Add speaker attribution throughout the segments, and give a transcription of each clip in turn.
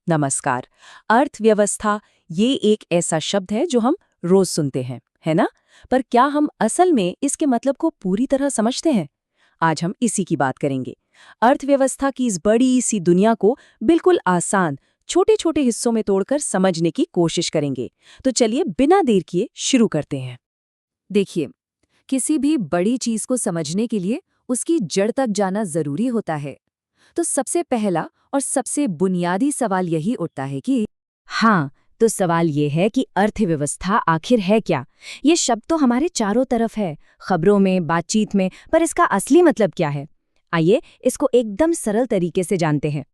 Speaker 1: नमस्कार। अर्थव्यवस्था ये एक ऐसा शब्द है जो हम रोज सुनते हैं, है ना? पर क्या हम असल में इसके मतलब को पूरी तरह समझते हैं? आज हम इसी की बात करेंगे। अर्थव्यवस्था की इस बड़ी सी दुनिया को बिल्कुल आसान, छोटे-छोटे हिस्सों में तोड़कर समझने की कोशिश करेंगे। तो चलिए बिना देर किए शुरू करते हैं।
Speaker 2: देखिए, किसी भी बड़ी चीज को समझने के लिए उसकी जड़ तक जाना जरूरी होता है। तो सबसे पहला और सबसे बुनियादी सवाल यही उठता है कि
Speaker 1: हाँ, तो सवाल ये है कि अर्थव्यवस्था आखिर है क्या? ये शब्द तो हमारे चारों तरफ है, खबरों में, बातचीत में, पर इसका असली मतलब क्या है? आइए इसको एकदम सरल तरीके से जानते हैं।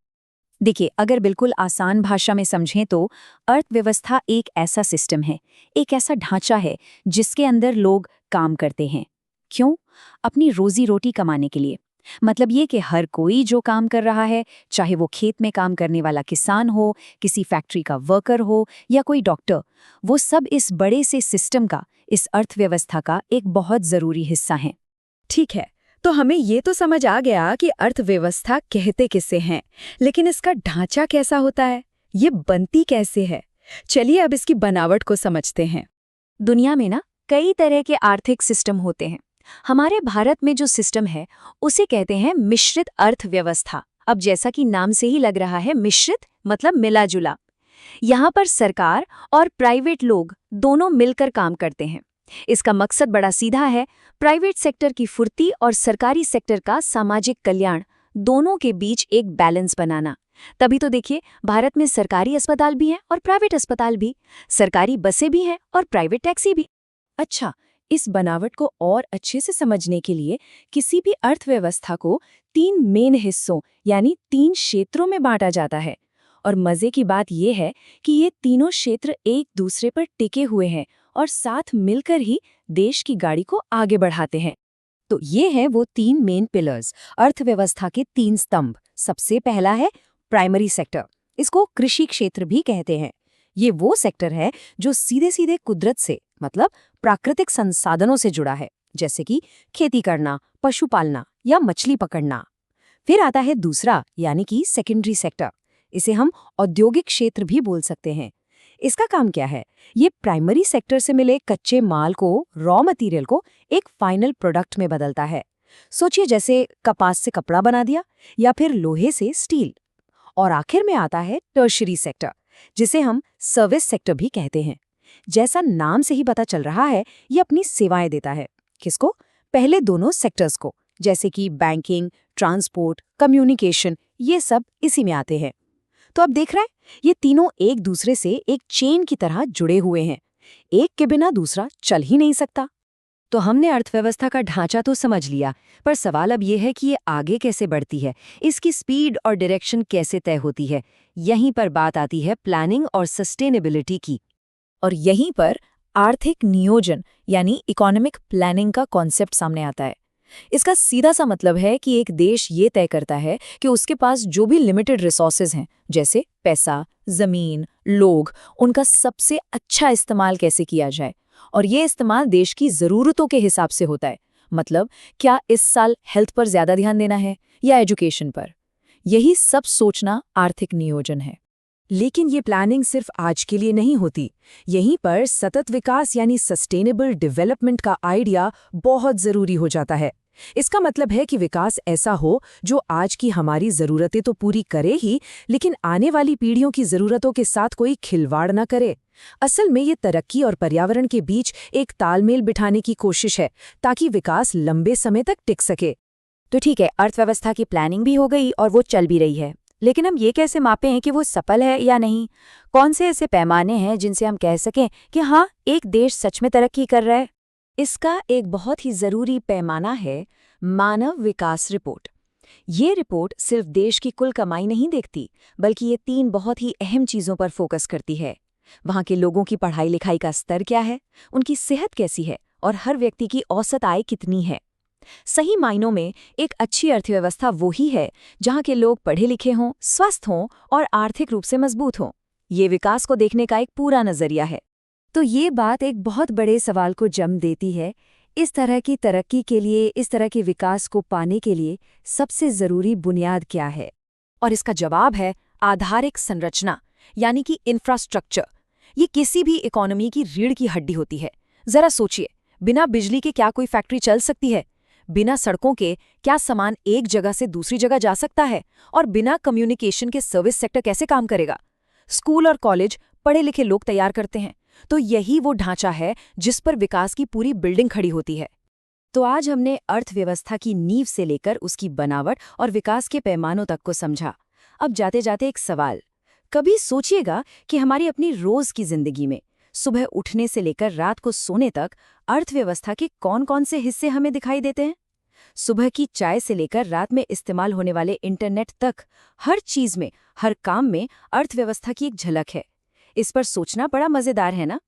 Speaker 1: देखिए, अगर बिल्कुल आसान भाषा में समझें तो अर्थव्यवस्था एक ऐसा सिस्टम है, एक ऐसा ढांचा है जिसके अंदर लोग काम करते हैं। क्यों? अपनी रोजी रोटी कमाने के लिए। मतलब ये कि हर कोई जो काम कर रहा है, चाहे वो खेत में काम करने वाला किसान हो, किसी फैक्ट्री का वर्कर हो या कोई डॉक्टर, वो सब इस बड़े से सिस्टम का, इस अर्थव्यवस्था का एक बहुत जरूरी हिस्सा हैं। ठीक है, तो हमें ये तो समझ आ गया कि अर्थव्यवस्था कहते किसे हैं, लेकिन इसका ढांचा कैसा होता है? ये बनती कैसे है? चलिए अब इसकी बनावट को समझते हैं। दुनिया में ना कई तरह के आर्थिक सिस्टम होते हैं। हमारे भारत में जो सिस्टम है उसे कहते हैं मिश्रित अर्थव्यवस्था। अब जैसा कि नाम से ही लग रहा है, मिश्रित मतलब मिला जुला। यहाँ पर सरकार और प्राइवेट लोग दोनों मिलकर काम करते हैं। इसका मकसद बड़ा सीधा है, प्राइवेट सेक्टर की फुर्ती और सरकारी सेक्टर का सामाजिक कल्याण, दोनों के बीच एक बैलेंस बनाना। तभी तो देखिए, भारत में सरकारी अस्पताल भी हैं और प्राइवेट अस्पताल भी, सरकारी बसें भी हैं और प्राइवेट टैक्सी भी। अच्छा, इस बनावट को और अच्छे से समझने के लिए किसी भी अर्थव्यवस्था को तीन मेन हिस्सों यानी तीन क्षेत्रों में बांटा जाता है। और मजे की बात यह है कि ये तीनों क्षेत्र एक दूसरे पर टिके हुए हैं और साथ मिलकर ही देश की गाड़ी को आगे बढ़ाते हैं। तो ये हैं वो तीन मेन पिलर्स, अर्थव्यवस्था के तीन स्तंभ। सबसे पहला है प्राइमरी सेक्टर। इसको कृषि क्षेत्र भी कहते हैं। ये वो सेक्टर है जो सीधे सीधे कुदरत से, मतलब प्राकृतिक संसाधनों से जुड़ा है, जैसे कि खेती करना, पशु पालना या मछली पकड़ना। फिर आता है दूसरा यानी कि सेकेंडरी सेक्टर। इसे हम औद्योगिक क्षेत्र भी बोल सकते हैं। इसका काम क्या है? ये प्राइमरी सेक्टर से मिले कच्चे माल को, रॉ मटेरियल को एक फाइनल प्रोडक्ट में बदलता है। सोचिए जैसे कपास से कपड़ा बना दिया या फिर लोहे से स्टील। और आखिर में आता है टर्शरी सेक्टर, जिसे हम सर्विस सेक्टर भी कहते हैं। जैसा नाम से ही पता चल रहा है, ये अपनी सेवाएं देता है। किसको? पहले दोनों सेक्टर्स को, जैसे कि बैंकिंग, ट्रांसपोर्ट, कम्युनिकेशन, ये सब इसी में आते हैं। तो अब देख रहे हैं, ये तीनों एक दूसरे से एक चेन की तरह जुड़े हुए हैं। एक के बिना दूसरा चल ही नहीं सकता। तो हमने अर्थव्यवस्था का ढांचा तो समझ लिया, पर सवाल अब ये है कि ये आगे कैसे बढ़ती है, इसकी स्पीड और डायरेक्शन कैसे तय होती है। यहीं पर बात आती है प्लानिंग और सस्टेनेबिलिटी की। और यहीं पर आर्थिक नियोजन यानी इकोनॉमिक प्लानिंग का कॉन्सेप्ट सामने आता है। इसका सीधा सा मतलब है कि एक देश ये तय करता है कि उसके पास जो भी लिमिटेड रिसोर्सेज हैं, जैसे पैसा, जमीन, लोग, उनका सबसे अच्छा इस्तेमाल कैसे किया जाए। और ये इस्तेमाल देश की ज़रूरतों के हिसाब से होता है। मतलब क्या इस साल हेल्थ पर ज़्यादा ध्यान देना है या एजुकेशन पर। यही सब सोचना आर्थिक नियोजन है। लेकिन ये प्लानिंग सिर्फ आज के लिए नहीं होती। यहीं पर सतत विकास यानी सस्टेनेबल डेवलपमेंट का आइडिया बहुत ज़रूरी हो जाता है। इसका मतलब है कि विकास ऐसा हो जो आज की हमारी ज़रूरतें तो पूरी करे ही, लेकिन आने वाली पीढ़ियों की ज़रूरतों के साथ कोई खिलवाड़ न करे। असल में ये तरक्की और पर्यावरण के बीच एक तालमेल बिठाने की कोशिश है, ताकि विकास लंबे समय तक टिक सके। तो ठीक है, अर्थव्यवस्था की प्लानिंग भी हो गई और वो चल भी रही है, लेकिन हम ये कैसे मापें हैं कि वो सफल है या नहीं? कौन से ऐसे पैमाने हैं जिनसे हम कह सकें कि हाँ, एक देश सच में तरक्की कर रहा है? इसका एक बहुत ही ज़रूरी पैमाना है मानव विकास रिपोर्ट। ये रिपोर्ट सिर्फ देश की कुल कमाई नहीं देखती, बल्कि ये तीन बहुत ही अहम चीज़ों पर फोकस करती है। वहाँ के लोगों की पढ़ाई लिखाई का स्तर क्या है, उनकी सेहत कैसी है और हर व्यक्ति की औसत आय कितनी है। सही मायनों में एक अच्छी अर्थव्यवस्था वो ही है जहाँ के लोग पढ़े लिखे हों, स्वस्थ हों और आर्थिक रूप से मजबूत हों। ये विकास को देखने का एक पूरा नज़रिया है। तो ये बात एक बहुत बड़े सवाल को जन्म देती है। इस तरह की तरक्की के लिए, इस तरह के विकास को पाने के लिए सबसे ज़रूरी बुनियाद क्या है? और इसका जवाब है आधारिक संरचना यानी कि इंफ्रास्ट्रक्चर, ये किसी भी इकोनॉमी की रीढ़ की हड्डी होती है। जरा सोचिए, बिना बिजली के क्या कोई फैक्ट्री चल सकती है? बिना सड़कों के क्या सामान एक जगह से दूसरी जगह जा सकता है? और बिना कम्युनिकेशन के सर्विस सेक्टर कैसे काम करेगा? स्कूल और कॉलेज पढ़े लिखे लोग तैयार करते हैं, तो यही वो ढांचा है जिस पर विकास की पूरी बिल्डिंग खड़ी होती है। तो आज हमने अर्थव्यवस्था की नींव से लेकर उसकी बनावट और विकास के पैमानों तक को समझा। अब जाते जाते एक सवाल, कभी सोचिएगा कि हमारी अपनी रोज की जिंदगी में सुबह उठने से लेकर रात को सोने तक अर्थव्यवस्था के कौन-कौन से हिस्से हमें दिखाई देते हैं? सुबह की चाय से लेकर रात में इस्तेमाल होने वाले इंटरनेट तक, हर चीज में, हर काम में अर्थव्यवस्था की एक झलक है। इस पर सोचना बड़ा मजेदार है ना?